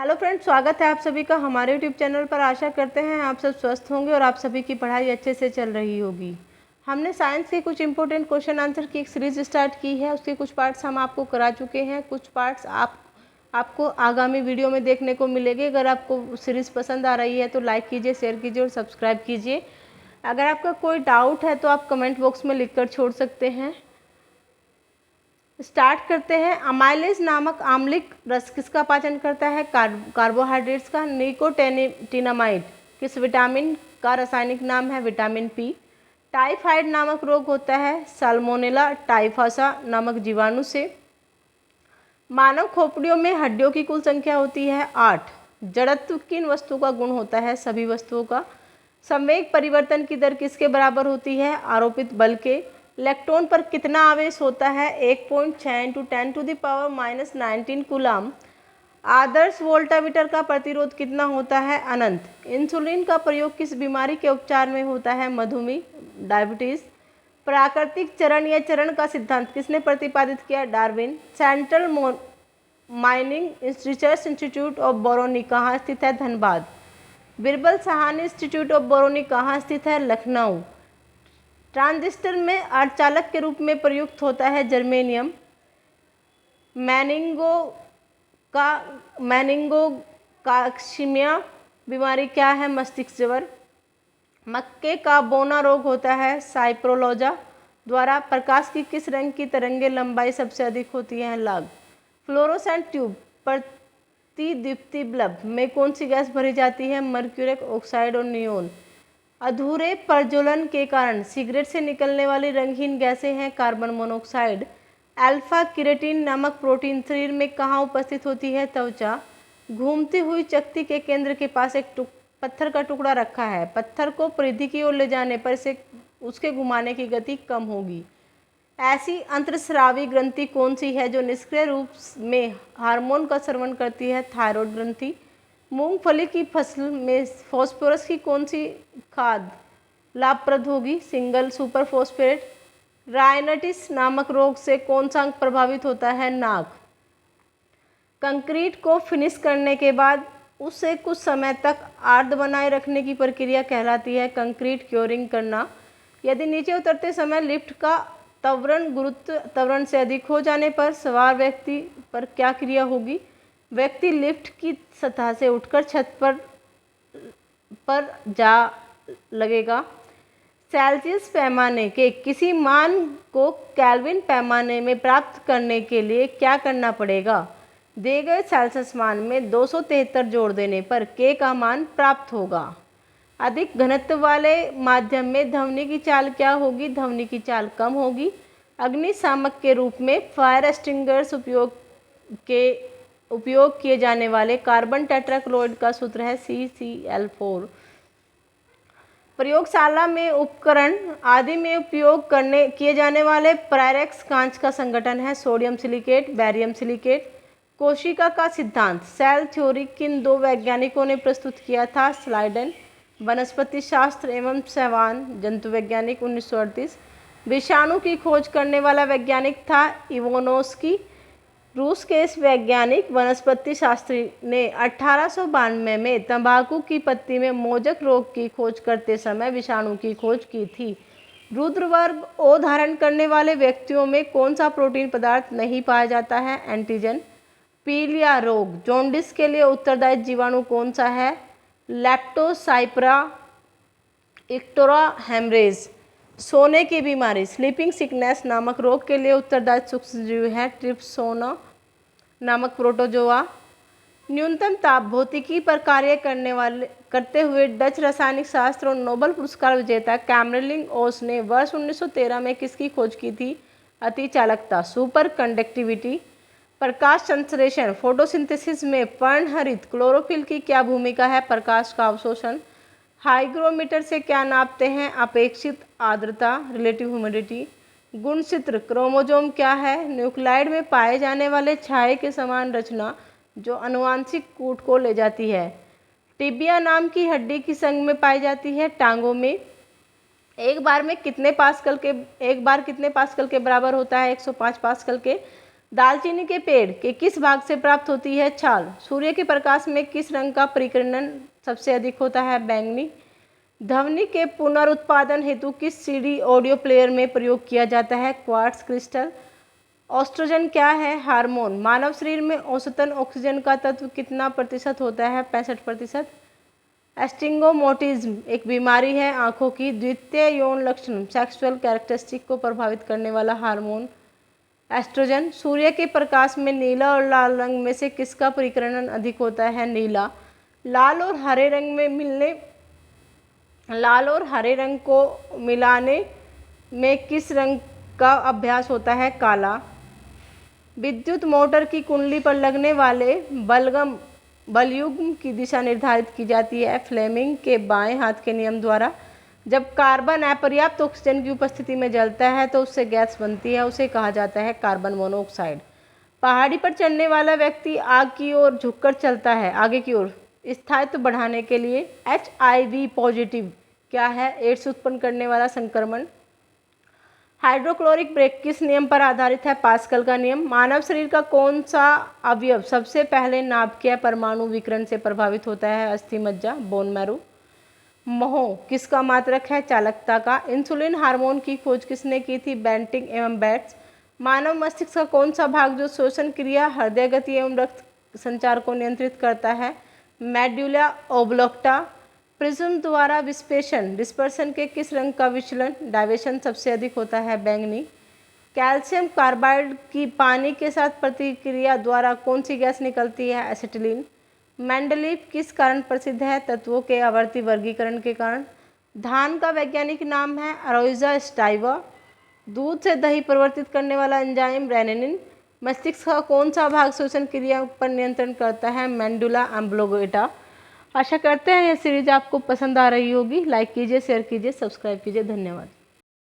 Hello friends, स्वागत है आप सभी का हमारे यूट्यूब चैनल पर। आशा करते हैं आप सब स्वस्थ होंगे और आप सभी की पढ़ाई अच्छे से चल रही होगी। हमने साइंस के कुछ इंपॉर्टेंट क्वेश्चन आंसर की एक सीरीज स्टार्ट की है। उसके कुछ पार्ट्स हम आपको करा चुके हैं, कुछ पार्ट्स आपको आगामी वीडियो में देखने को मिलेंगे। अगर आपको सीरीज़ पसंद आ रही है तो लाइक कीजिए, शेयर कीजिए और सब्सक्राइब कीजिए। अगर आपका कोई डाउट है तो आप कमेंट बॉक्स में लिख कर छोड़ सकते हैं। स्टार्ट करते हैं। अमाइलेज नामक आम्लिक रस किसका पाचन करता है? कार्बोहाइड्रेट्स का। निकोटिनामाइड किस विटामिन का रासायनिक नाम है? Vitamin P. टाइफाइड नामक रोग होता है साल्मोनेला टाइफासा नामक जीवाणु से। मानव खोपड़ियों में हड्डियों की कुल संख्या होती है 8। जड़त्व किन वस्तु का गुण होता है? सभी वस्तुओं का। संवेग परिवर्तन की दर किसके बराबर होती है? आरोपित बल के। इलेक्ट्रॉन पर कितना आवेश होता है? 1.6 × 10⁻⁻19 कूलाम। आदर्श वोल्टामीटर का प्रतिरोध कितना होता है? अनंत। इंसुलिन का प्रयोग किस बीमारी के उपचार में होता है? मधुमेह, डायबिटीज। प्राकृतिक चरण या चरण का सिद्धांत किसने प्रतिपादित किया? Darwin. Central mining research institute of Barauni कहाँ स्थित है? धनबाद। बिरबल साहनी इंस्टीट्यूट ऑफ बरौनी कहाँ स्थित है? लखनऊ। ट्रांजिस्टर में अर्धचालक के रूप में प्रयुक्त होता है जर्मेनियम। मेनिंगोकाक्सिमिया बीमारी क्या है? मस्तिष्क ज्वर। मक्के का बौना रोग होता है साइप्रोलोजा द्वारा। प्रकाश की किस रंग की तरंगे लंबाई सबसे अधिक होती है? लाल। फ्लोरोसेंट ट्यूब प्रतिदीप्ति बल्ब में कौन सी गैस भरी जाती है? मर्क्यूरिक ऑक्साइड और नियोन। अधूरे प्रज्वलन के कारण सिगरेट से निकलने वाली रंगहीन गैसें हैं कार्बन मोनोऑक्साइड। अल्फा किरेटिन नामक प्रोटीन शरीर में कहाँ उपस्थित होती है? त्वचा। घूमती हुई चकती के केंद्र के पास एक पत्थर का टुकड़ा रखा है। पत्थर को परिधि की ओर ले जाने पर उसके घुमाने की गति कम होगी। ऐसी अंतर्स्रावी ग्रंथि कौन सी है जो निष्क्रिय रूप में हार्मोन का स्रवण करती है? थायराइड ग्रंथि। मूंगफली की फसल में फास्फोरस की कौन सी खाद लाभप्रद होगी? Single super phosphate. रायनाइटिस नामक रोग से कौन सा अंग प्रभावित होता है? नाक। कंक्रीट को फिनिश करने के बाद उसे कुछ समय तक आर्द्र बनाए रखने की प्रक्रिया कहलाती है कंक्रीट क्योरिंग करना। यदि नीचे उतरते समय लिफ्ट का त्वरण गुरुत्व त्वरण से अधिक हो जाने पर सवार व्यक्ति पर क्या क्रिया होगी? व्यक्ति लिफ्ट की सतह से उठकर छत पर जा लगेगा। सेल्सियस पैमाने के किसी मान को केल्विन पैमाने में प्राप्त करने के लिए क्या करना पड़ेगा? दिए गए सेल्सियस मान में 273 जोड़ देने पर के का मान प्राप्त होगा। अधिक घनत्व वाले माध्यम में ध्वनि की चाल क्या होगी? ध्वनि की चाल कम होगी। अग्निशामक के रूप में फायर एक्सटिंग्विशर्स उपयोग किए जाने वाले कार्बन टेट्राक्लोराइड का सूत्र है CCl4। प्रयोगशाला में उपकरण आदि में उपयोग किए जाने वाले पायरेक्स कांच का संगठन है सोडियम सिलिकेट, बैरियम सिलिकेट। कोशिका का सिद्धांत सेल थ्योरी किन दो वैज्ञानिकों ने प्रस्तुत किया था? स्लाइडन वनस्पति शास्त्र एवं सवान जंतु वैज्ञानिक 1938। विषाणु की खोज करने वाला वैज्ञानिक था इवानोस्की। रूस के इस वैज्ञानिक वनस्पति शास्त्री ने 1892 में तंबाकू की पत्ती में मोजक रोग की खोज करते समय विषाणु की खोज की थी। रुद्र वर्ग ओ धारण करने वाले व्यक्तियों में कौन सा प्रोटीन पदार्थ नहीं पाया जाता है? एंटीजन। पीलिया रोग जॉन्डिस के लिए उत्तरदायी जीवाणु कौन सा है? लेप्टोस्पाइरा इक्टोरा हेमरेज। सोने की बीमारी स्लीपिंग सिकनेस नामक रोग के लिए उत्तरदायी सूक्ष्मजीव है ट्रिप्सोना नामक प्रोटोजोआ। न्यूनतम ताप भौतिकी पर कार्य करते हुए डच रासायनिक शास्त्र और नोबेल पुरस्कार विजेता कैमरलिन ओस ने वर्ष 1913 में किसकी खोज की थी? अतिचालकता सुपर कंडक्टिविटी। प्रकाश संश्लेषण फोटोसिंथेसिस में पर्णहरित क्लोरोफिल की क्या भूमिका है? प्रकाश का अवशोषण। हाइग्रोमीटर से क्या नापते हैं? अपेक्षित आर्द्रता रिलेटिव ह्यूमिडिटी। गुणसूत्र क्रोमोसोम क्या है? न्यूक्लियाइड में पाए जाने वाले छाये के समान रचना जो आनुवंशिक कूट को ले जाती है। टिबिया नाम की हड्डी किस अंग में पाई जाती है? टांगों में। एक बार कितने पास्कल के बराबर होता है? 105 पास्कल के। दालचीनी के पेड़ के किस भाग से प्राप्त होती है छाल? सूर्य के प्रकाश में किस रंग का परिकीर्णन सबसे अधिक होता है? बैंगनी। ध्वनि के पुनरुत्पादन हेतु किस सीडी ऑडियो प्लेयर में प्रयोग किया जाता है? Quartz crystal. ऑस्ट्रोजन क्या है? हार्मोन। मानव शरीर में औसतन ऑक्सीजन का तत्व कितना प्रतिशत होता है? 65%। एस्टिग्मेटिज्म एक बीमारी है आंखों की। द्वितीय यौन लक्षण सेक्सुअल कैरेक्टरिस्टिक को प्रभावित करने वाला हार्मोन एस्ट्रोजन। सूर्य के प्रकाश में नीला और लाल रंग में से किसका परिकीर्णन अधिक होता है? नीला। लाल और हरे रंग को मिलाने में किस रंग का अभ्यास होता है? काला। विद्युत मोटर की कुंडली पर लगने वाले बलयुग्म की दिशा निर्धारित की जाती है फ्लेमिंग के बाएं हाथ के नियम द्वारा। जब कार्बन अपर्याप्त ऑक्सीजन की उपस्थिति में जलता है तो उससे गैस बनती है, उसे कहा जाता है कार्बन मोनोऑक्साइड। पहाड़ी पर चढ़ने वाला व्यक्ति आग की ओर झुककर चलता है, आगे की ओर। स्थायित्व बढ़ाने के लिए HIV पॉजिटिव क्या है? एड्स उत्पन्न करने वाला संक्रमण। हाइड्रोक्लोरिक ब्रेक किस नियम पर आधारित है? पास्कल का नियम। मानव शरीर का कौन सा अवयव सबसे पहले नाभिकीय परमाणु विकिरण से प्रभावित होता है? अस्थि मज्जा, बोन मैरो। मोह किसका मात्रक है? चालकता का। इंसुलिन हार्मोन की खोज किसने की थी? बेंटिंग एवं बेट्स। मानव मस्तिष्क का कौन सा भाग जो श्वसन क्रिया, हृदय गति एवं रक्त संचार को नियंत्रित करता है? Medulla oblongata. प्रिज्म द्वारा विस्पेशन डिस्पर्सन के किस रंग का विचलन डायवेशन सबसे अधिक होता है? बैंगनी। कैल्शियम कार्बाइड की पानी के साथ प्रतिक्रिया द्वारा कौन सी गैस निकलती है? एसिटिलीन। मेंडलीव किस कारण प्रसिद्ध है? तत्वों के आवर्ती वर्गीकरण के कारण। धान का वैज्ञानिक नाम है अरोइजा स्टाइवा। दूध से दही परिवर्तित करने वाला एंजाइम रेनिन। मस्तिष्क का कौन सा भाग श्वसन क्रिया पर नियंत्रण करता है? Medulla oblongata. आशा करते हैं यह सीरीज आपको पसंद आ रही होगी। लाइक कीजिए, शेयर कीजिए, सब्सक्राइब कीजिए। धन्यवाद।